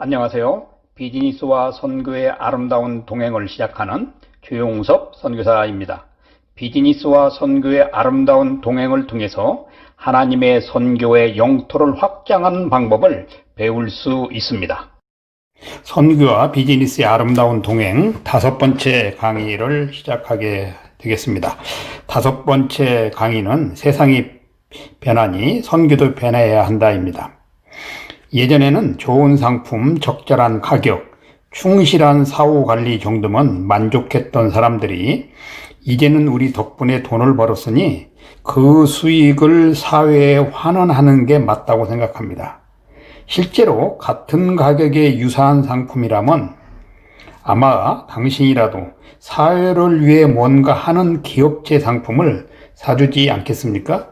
안녕하세요. 비즈니스와 선교의 아름다운 동행을 시작하는 조용섭 선교사입니다. 비즈니스와 선교의 아름다운 동행을 통해서 하나님의 선교의 영토를 확장하는 방법을 배울 수 있습니다. 선교와 비즈니스의 아름다운 동행 5번째 강의를 시작하게 되겠습니다. 5번째 강의는 세상이 변하니 선교도 변해야 한다입니다. 예전에는 좋은 상품, 적절한 가격, 충실한 사후 관리 정도면 만족했던 사람들이 이제는 우리 덕분에 돈을 벌었으니 그 수익을 사회에 환원하는 게 맞다고 생각합니다. 실제로 같은 가격의 유사한 상품이라면 아마 당신이라도 사회를 위해 뭔가 하는 기업체 상품을 사주지 않겠습니까?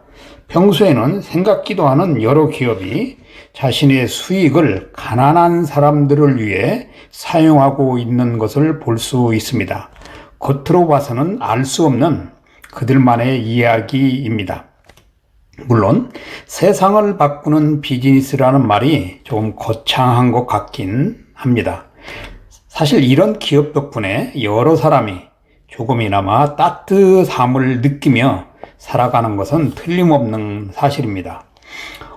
평소에는 생각지도 않은 여러 기업이 자신의 수익을 가난한 사람들을 위해 사용하고 있는 것을 볼 수 있습니다. 겉으로 봐서는 알 수 없는 그들만의 이야기입니다. 물론 세상을 바꾸는 비즈니스라는 말이 좀 거창한 것 같긴 합니다. 사실 이런 기업 덕분에 여러 사람이 조금이나마 따뜻함을 느끼며 살아가는 것은 틀림없는 사실입니다.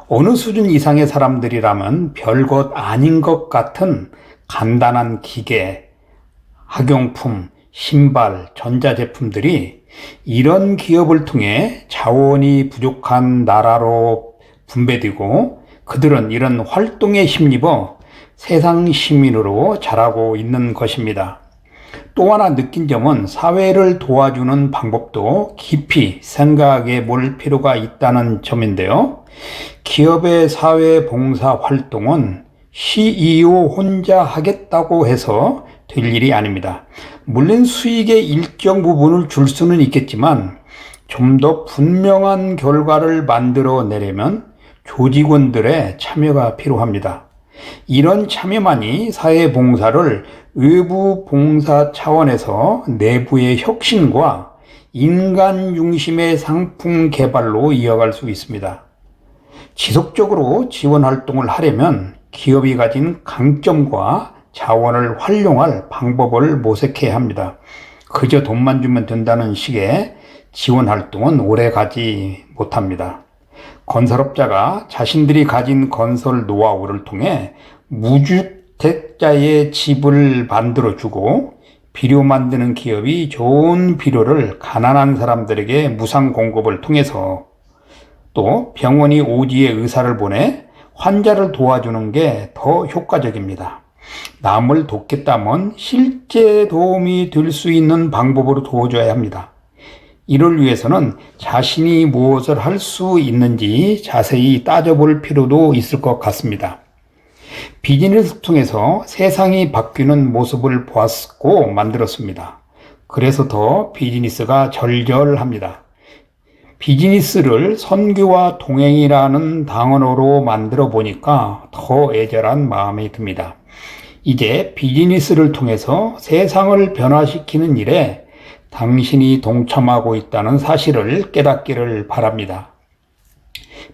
어느 수준 이상의 사람들이라면 별것 아닌 것 같은 간단한 기계, 학용품, 신발, 전자제품들이 이런 기업을 통해 자원이 부족한 나라로 분배되고 그들은 이런 활동에 힘입어 세상 시민으로 자라고 있는 것입니다. 또 하나 느낀 점은 사회를 도와주는 방법도 깊이 생각해 볼 필요가 있다는 점인데요. 기업의 사회봉사 활동은 CEO 혼자 하겠다고 해서 될 일이 아닙니다. 물론 수익의 일정 부분을 줄 수는 있겠지만 좀 더 분명한 결과를 만들어내려면 조직원들의 참여가 필요합니다. 이런 참여만이 사회봉사를 외부 봉사 차원에서 내부의 혁신과 인간 중심의 상품 개발로 이어갈 수 있습니다. 지속적으로 지원 활동을 하려면 기업이 가진 강점과 자원을 활용할 방법을 모색해야 합니다. 그저 돈만 주면 된다는 식의 지원 활동은 오래 가지 못합니다. 건설업자가 자신들이 가진 건설 노하우를 통해 무주택자의 집을 만들어주고 비료 만드는 기업이 좋은 비료를 가난한 사람들에게 무상 공급을 통해서 또 병원이 오지에 의사를 보내 환자를 도와주는 게 더 효과적입니다. 남을 돕겠다면 실제 도움이 될 수 있는 방법으로 도와줘야 합니다. 이를 위해서는 자신이 무엇을 할 수 있는지 자세히 따져볼 필요도 있을 것 같습니다. 비즈니스를 통해서 세상이 바뀌는 모습을 보았고 만들었습니다. 그래서 더 비즈니스가 절절합니다. 비즈니스를 선교와 동행이라는 단어로 만들어 보니까 더 애절한 마음이 듭니다. 이제 비즈니스를 통해서 세상을 변화시키는 일에 당신이 동참하고 있다는 사실을 깨닫기를 바랍니다.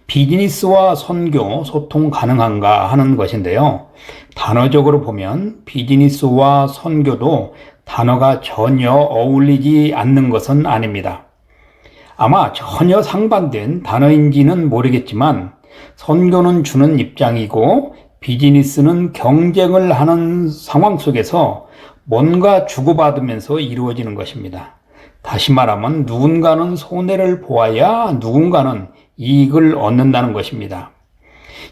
비즈니스와 선교, 소통 가능한가 하는 것인데요. 단어적으로 보면 비즈니스와 선교도 단어가 전혀 어울리지 않는 것은 아닙니다. 아마 전혀 상반된 단어인지는 모르겠지만 선교는 주는 입장이고 비즈니스는 경쟁을 하는 상황 속에서 뭔가 주고받으면서 이루어지는 것입니다. 다시 말하면 누군가는 손해를 보아야 누군가는 이익을 얻는다는 것입니다.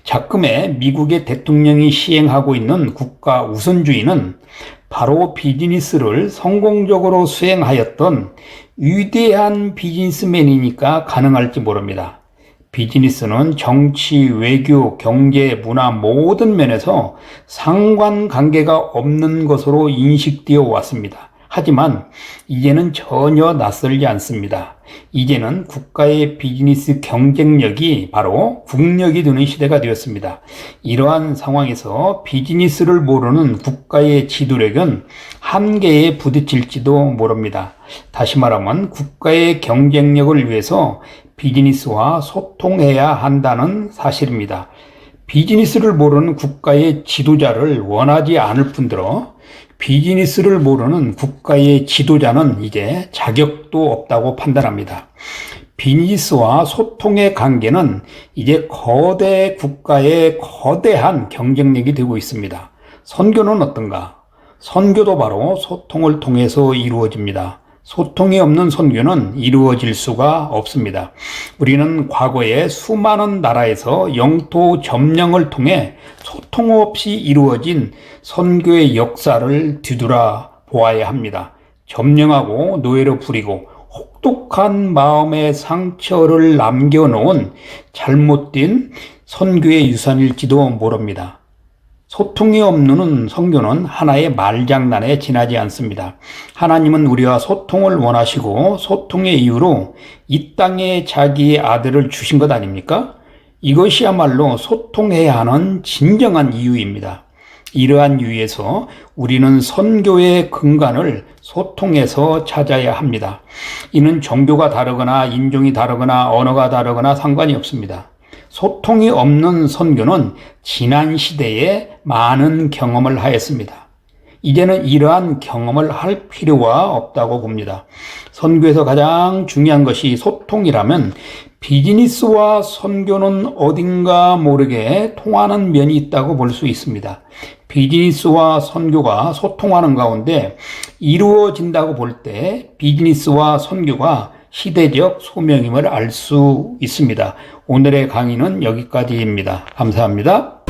작금의 미국의 대통령이 시행하고 있는 국가 우선주의는 바로 비즈니스를 성공적으로 수행하였던 위대한 비즈니스맨이니까 가능할지 모릅니다. 비즈니스는 정치, 외교, 경제, 문화 모든 면에서 상관관계가 없는 것으로 인식되어 왔습니다. 하지만 이제는 전혀 낯설지 않습니다. 이제는 국가의 비즈니스 경쟁력이 바로 국력이 되는 시대가 되었습니다. 이러한 상황에서 비즈니스를 모르는 국가의 지도력은 한계에 부딪힐지도 모릅니다. 다시 말하면 국가의 경쟁력을 위해서 비즈니스와 소통해야 한다는 사실입니다. 비즈니스를 모르는 국가의 지도자를 원하지 않을 뿐더러 비즈니스를 모르는 국가의 지도자는 이제 자격도 없다고 판단합니다. 비즈니스와 소통의 관계는 이제 거대 국가의 거대한 경쟁력이 되고 있습니다. 선교는 어떤가? 선교도 바로 소통을 통해서 이루어집니다. 소통이 없는 선교는 이루어질 수가 없습니다. 우리는 과거에 수많은 나라에서 영토 점령을 통해 소통 없이 이루어진 선교의 역사를 뒤돌아 보아야 합니다. 점령하고 노예로 부리고 혹독한 마음의 상처를 남겨놓은 잘못된 선교의 유산일지도 모릅니다. 소통이 없는 선교는 하나의 말장난에 지나지 않습니다. 하나님은 우리와 소통을 원하시고 소통의 이유로 이 땅에 자기의 아들을 주신 것 아닙니까? 이것이야말로 소통해야 하는 진정한 이유입니다. 이러한 이유에서 우리는 선교의 근간을 소통에서 찾아야 합니다. 이는 종교가 다르거나 인종이 다르거나 언어가 다르거나 상관이 없습니다. 소통이 없는 선교는 지난 시대에 많은 경험을 하였습니다. 이제는 이러한 경험을 할 필요가 없다고 봅니다. 선교에서 가장 중요한 것이 소통이라면 비즈니스와 선교는 어딘가 모르게 통하는 면이 있다고 볼 수 있습니다. 비즈니스와 선교가 소통하는 가운데 이루어진다고 볼 때 비즈니스와 선교가 시대적 소명임을 알 수 있습니다. 오늘의 강의는 여기까지입니다. 감사합니다.